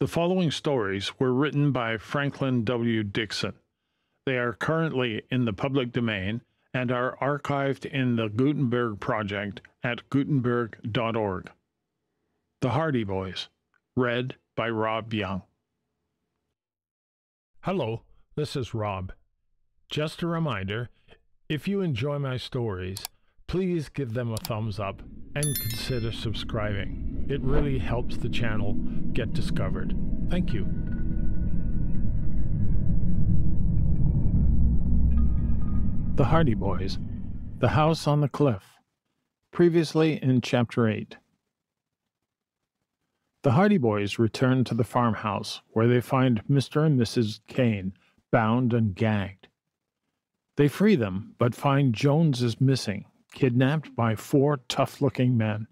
The following stories were written by Franklin W. Dixon. They are currently in the public domain and are archived in the Gutenberg Project at gutenberg.org. The Hardy Boys, read by Rob Young. Hello, this is Rob. Just a reminder, if you enjoy my stories, please give them a thumbs up and consider subscribing. It really helps the channel get discovered. Thank you. The Hardy Boys, The House on the Cliff. Previously in Chapter 8. The Hardy Boys return to the farmhouse, where they find Mr. and Mrs. Kane bound and gagged. They free them, but find Jones is missing, kidnapped by 4 tough-looking men.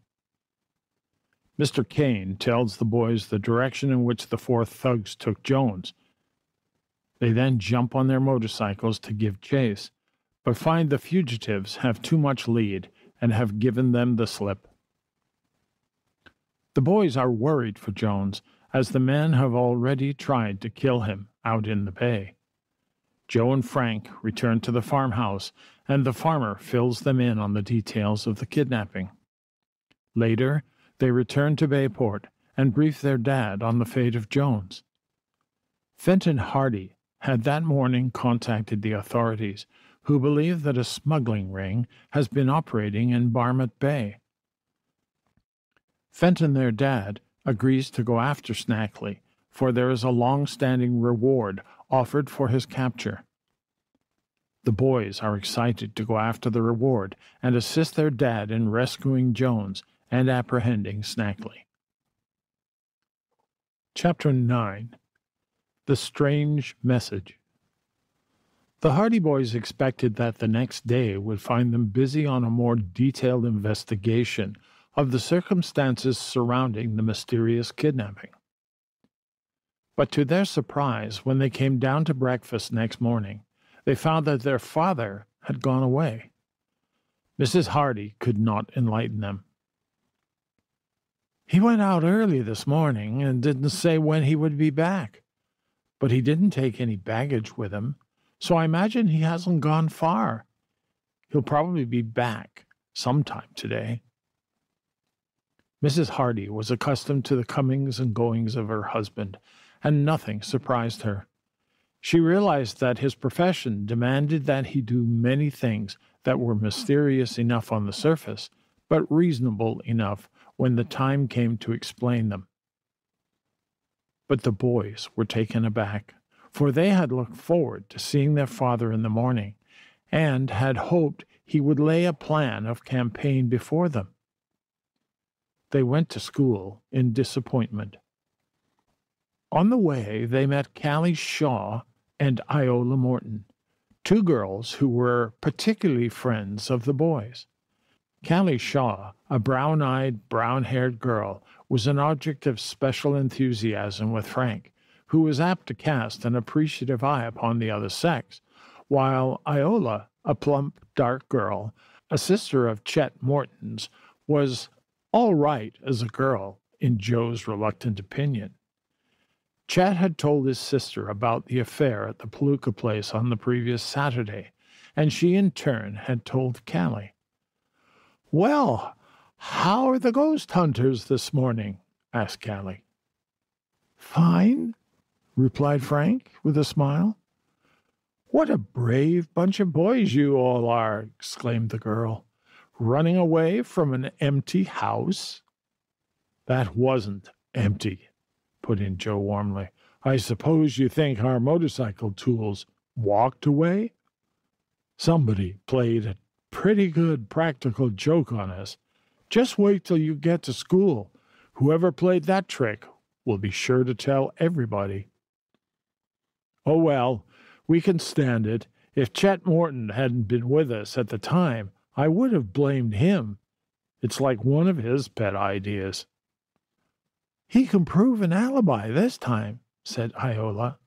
Mr. Kane tells the boys the direction in which the 4 thugs took Jones. They then jump on their motorcycles to give chase, but find the fugitives have too much lead and have given them the slip. The boys are worried for Jones, as the men have already tried to kill him out in the bay. Joe and Frank return to the farmhouse, and the farmer fills them in on the details of the kidnapping. Later, they return to Bayport and brief their dad on the fate of Jones. Fenton Hardy had that morning contacted the authorities, who believe that a smuggling ring has been operating in Barmouth Bay. Fenton, their dad, agrees to go after Snackley, for there is a long-standing reward offered for his capture. The boys are excited to go after the reward and assist their dad in rescuing Jones and apprehending Snackley. Chapter 9. The Strange Message. The Hardy Boys expected that the next day would find them busy on a more detailed investigation of the circumstances surrounding the mysterious kidnapping. But to their surprise, when they came down to breakfast next morning, they found that their father had gone away. Mrs. Hardy could not enlighten them. "He went out early this morning and didn't say when he would be back. But he didn't take any baggage with him, so I imagine he hasn't gone far. He'll probably be back sometime today." Mrs. Hardy was accustomed to the comings and goings of her husband, and nothing surprised her. She realized that his profession demanded that he do many things that were mysterious enough on the surface, but reasonable enough when the time came to explain them. But the boys were taken aback, for they had looked forward to seeing their father in the morning, and had hoped he would lay a plan of campaign before them. They went to school in disappointment. On the way, they met Callie Shaw and Iola Morton, 2 girls who were particularly friends of the boys. Callie Shaw, a brown-eyed, brown-haired girl, was an object of special enthusiasm with Frank, who was apt to cast an appreciative eye upon the other sex, while Iola, a plump, dark girl, a sister of Chet Morton's, was all right as a girl, in Joe's reluctant opinion. Chet had told his sister about the affair at the Palooka place on the previous Saturday, and she in turn had told Callie. "Well, how are the ghost hunters this morning?" asked Callie. "Fine," replied Frank with a smile. "What a brave bunch of boys you all are!" exclaimed the girl. "Running away from an empty house?" "That wasn't empty," put in Joe warmly. "I suppose you think our motorcycle tools walked away? Somebody played a pretty good practical joke on us. Just wait till you get to school. Whoever played that trick will be sure to tell everybody." "Oh, well, we can stand it. If Chet Morton hadn't been with us at the time, I would have blamed him. It's like one of his pet ideas." "He can prove an alibi this time," said Iola.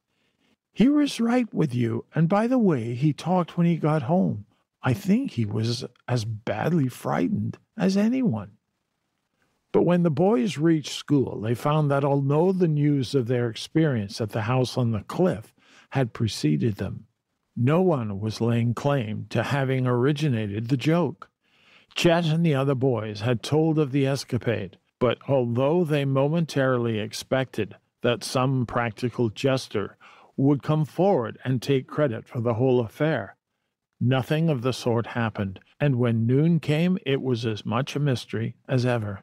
"He was right with you, and by the way he talked when he got home, I think he was as badly frightened as anyone." But when the boys reached school, they found that although the news of their experience at the house on the cliff had preceded them, no one was laying claim to having originated the joke. Chet and the other boys had told of the escapade, but although they momentarily expected that some practical jester would come forward and take credit for the whole affair, nothing of the sort happened, and when noon came, it was as much a mystery as ever.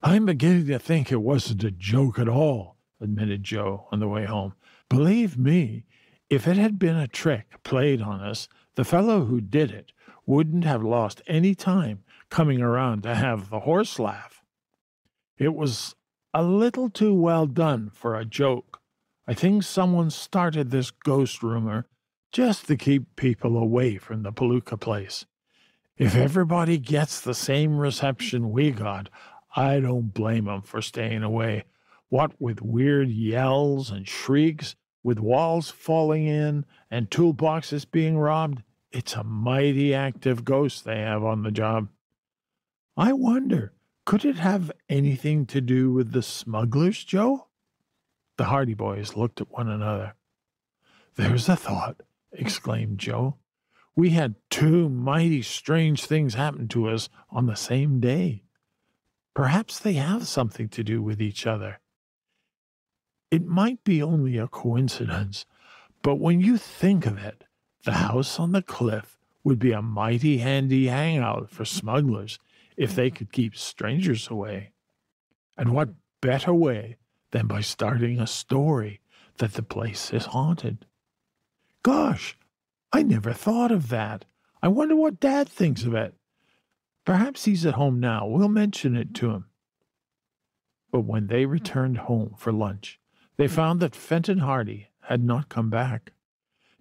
"I'm beginning to think it wasn't a joke at all," admitted Joe on the way home. "Believe me, if it had been a trick played on us, the fellow who did it wouldn't have lost any time coming around to have the horse laugh. It was a little too well done for a joke. I think someone started this ghost rumor just to keep people away from the Palooka place. If everybody gets the same reception we got, I don't blame 'em for staying away. What with weird yells and shrieks, with walls falling in and toolboxes being robbed, it's a mighty active ghost they have on the job. I wonder, could it have anything to do with the smugglers, Joe?" The Hardy boys looked at one another. "There's a thought," exclaimed Joe. "We had two mighty strange things happen to us on the same day. Perhaps they have something to do with each other. It might be only a coincidence, but when you think of it, the house on the cliff would be a mighty handy hangout for smugglers if they could keep strangers away. And what better way than by starting a story that the place is haunted? Gosh, I never thought of that. I wonder what Dad thinks of it. Perhaps he's at home now. We'll mention it to him." But when they returned home for lunch, they found that Fenton Hardy had not come back.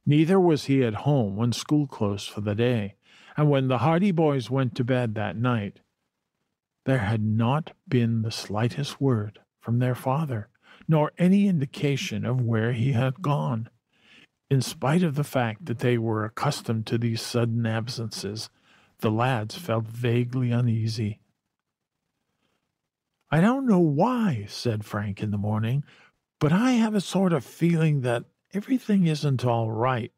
Neither was he at home when school closed for the day, and when the Hardy boys went to bed that night, there had not been the slightest word from their father, nor any indication of where he had gone. In spite of the fact that they were accustomed to these sudden absences, the lads felt vaguely uneasy. "I don't know why," said Frank in the morning, "but I have a sort of feeling that everything isn't all right."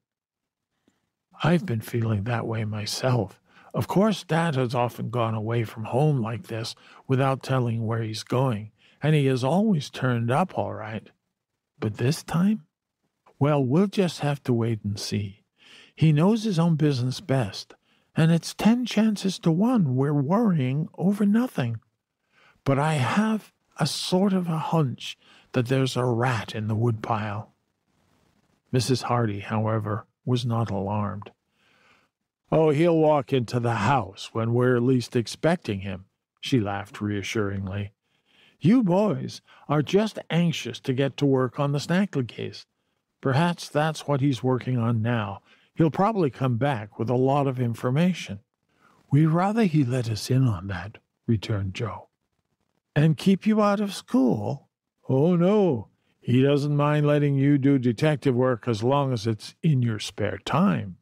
"I've been feeling that way myself. Of course, Dad has often gone away from home like this without telling where he's going, and he has always turned up all right. But this time? Well, we'll just have to wait and see. He knows his own business best, and it's 10 chances to 1 we're worrying over nothing. But I have a sort of a hunch that there's a rat in the woodpile." Mrs. Hardy, however, was not alarmed. "Oh, he'll walk into the house when we're least expecting him," she laughed reassuringly. "You boys are just anxious to get to work on the Snackley case. Perhaps that's what he's working on now. He'll probably come back with a lot of information." "We'd rather he let us in on that," returned Joe. "And keep you out of school?" "Oh, no. He doesn't mind letting you do detective work as long as it's in your spare time."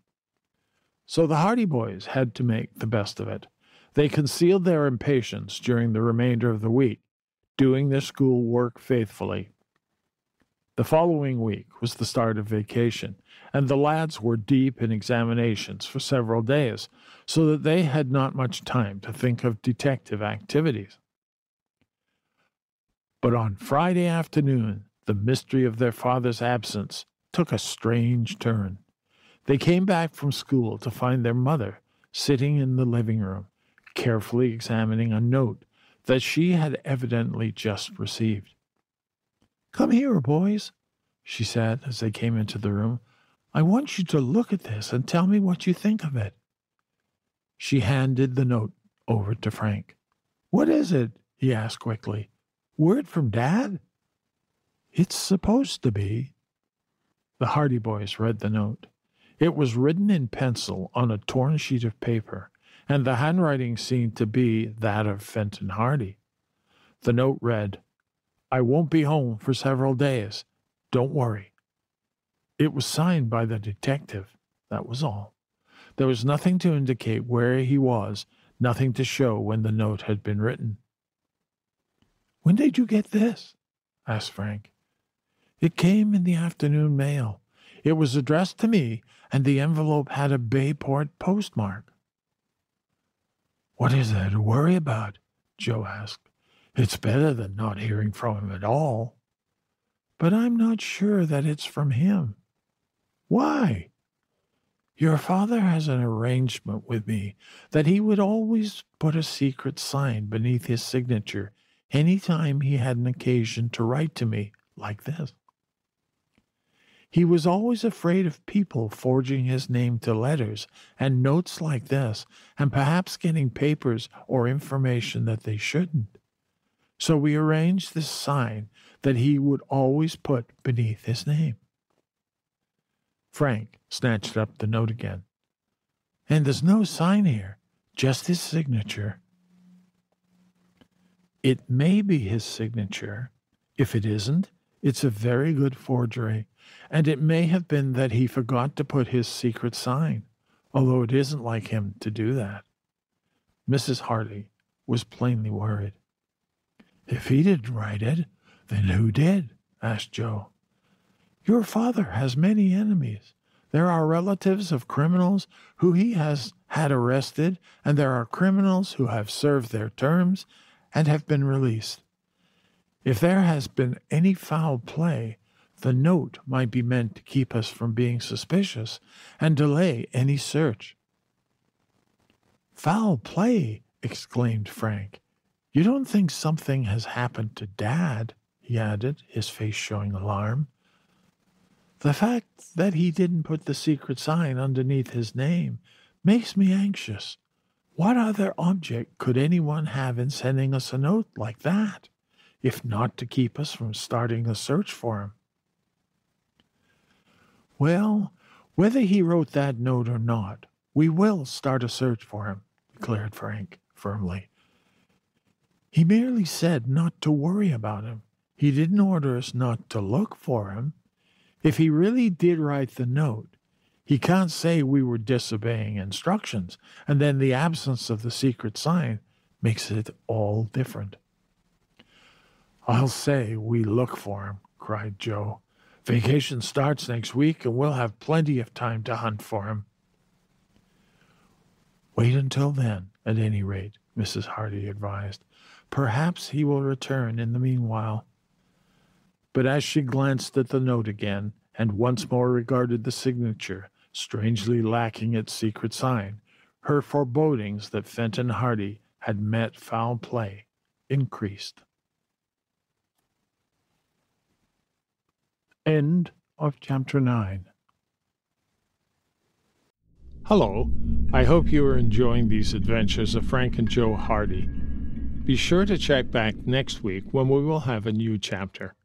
So the Hardy boys had to make the best of it. They concealed their impatience during the remainder of the week, doing their school work faithfully. The following week was the start of vacation, and the lads were deep in examinations for several days, so that they had not much time to think of detective activities. But on Friday afternoon, the mystery of their father's absence took a strange turn. They came back from school to find their mother sitting in the living room, carefully examining a note that she had evidently just received. "Come here, boys," she said as they came into the room. "I want you to look at this and tell me what you think of it." She handed the note over to Frank. "What is it?" he asked quickly. "Word from Dad?" "It's supposed to be." The Hardy boys read the note. It was written in pencil on a torn sheet of paper, and the handwriting seemed to be that of Fenton Hardy. The note read, "I won't be home for several days. Don't worry." It was signed by the detective. That was all. There was nothing to indicate where he was, nothing to show when the note had been written. "When did you get this?" asked Frank. "It came in the afternoon mail. It was addressed to me, and the envelope had a Bayport postmark." "What is there to worry about?" Joe asked. "It's better than not hearing from him at all." "But I'm not sure that it's from him." "Why?" "Your father has an arrangement with me that he would always put a secret sign beneath his signature any time he had an occasion to write to me like this. He was always afraid of people forging his name to letters and notes like this, and perhaps getting papers or information that they shouldn't. So we arranged this sign that he would always put beneath his name." Frank snatched up the note again. "And there's no sign here, just his signature." "It may be his signature. If it isn't, it's a very good forgery, and it may have been that he forgot to put his secret sign, although it isn't like him to do that." Mrs. Hardy was plainly worried. "If he didn't write it, then who did?" asked Joe. "Your father has many enemies. There are relatives of criminals who he has had arrested, and there are criminals who have served their terms and have been released. If there has been any foul play, the note might be meant to keep us from being suspicious and delay any search." "Foul play!" exclaimed Frank. "You don't think something has happened to Dad?" he added, his face showing alarm. "The fact that he didn't put the secret sign underneath his name makes me anxious. What other object could anyone have in sending us a note like that, if not to keep us from starting a search for him?" "Well, whether he wrote that note or not, we will start a search for him," declared Frank firmly. "He merely said not to worry about him. He didn't order us not to look for him. If he really did write the note, he can't say we were disobeying instructions, and then the absence of the secret sign makes it all different." "I'll say we look for him," cried Joe. "Vacation starts next week, and we'll have plenty of time to hunt for him." "Wait until then, at any rate," Mrs. Hardy advised. "Perhaps he will return in the meanwhile." But as she glanced at the note again, and once more regarded the signature, strangely lacking its secret sign, her forebodings that Fenton Hardy had met foul play increased. End of Chapter 9. Hello, I hope you are enjoying these adventures of Frank and Joe Hardy. Be sure to check back next week when we will have a new chapter.